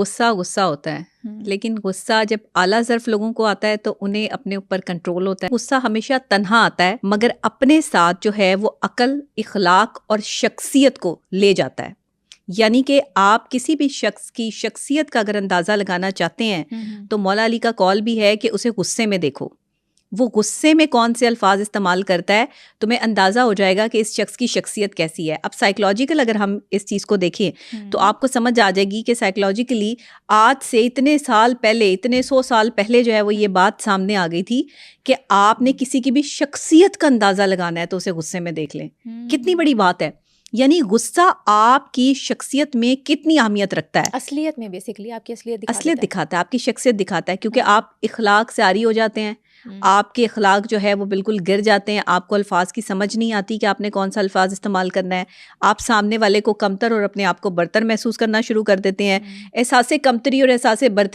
غصہ غصہ ہوتا ہے، لیکن غصہ جب اعلیٰ ظرف لوگوں کو آتا ہے تو انہیں اپنے اوپر کنٹرول ہوتا ہے. غصہ ہمیشہ تنہا آتا ہے مگر اپنے ساتھ جو ہے وہ عقل، اخلاق اور شخصیت کو لے جاتا ہے. یعنی کہ آپ کسی بھی شخص کی شخصیت کا اگر اندازہ لگانا چاہتے ہیں تو مولا علی کا قول بھی ہے کہ اسے غصے میں دیکھو، وہ غصے میں کون سے الفاظ استعمال کرتا ہے تمہیں اندازہ ہو جائے گا کہ اس شخص کی شخصیت کیسی ہے. اب سائیکلوجیکل اگر ہم اس چیز کو دیکھیں تو آپ کو سمجھ آ جائے گی کہ سائیکلوجیکلی آج سے اتنے سال پہلے، اتنے 100 سال پہلے جو ہے وہ یہ بات سامنے آ گئی تھی کہ آپ نے کسی کی بھی شخصیت کا اندازہ لگانا ہے تو اسے غصے میں دیکھ لیں. کتنی بڑی بات ہے. یعنی غصہ آپ کی شخصیت میں کتنی اہمیت رکھتا ہے. اصلیت میں بیسیکلی آپ کی اصلیت دکھاتا ہے، آپ کی شخصیت دکھاتا ہے، کیونکہ آپ اخلاق سے عاری ہو جاتے ہیں. آپ کے اخلاق جو ہے وہ بالکل گر جاتے ہیں. آپ کو الفاظ کی سمجھ نہیں آتی کہ آپ نے کون سا الفاظ استعمال کرنا ہے. آپ سامنے والے کو کمتر اور اپنے آپ کو برتر محسوس کرنا شروع کر دیتے ہیں. احساس کمتری اور احساس برتری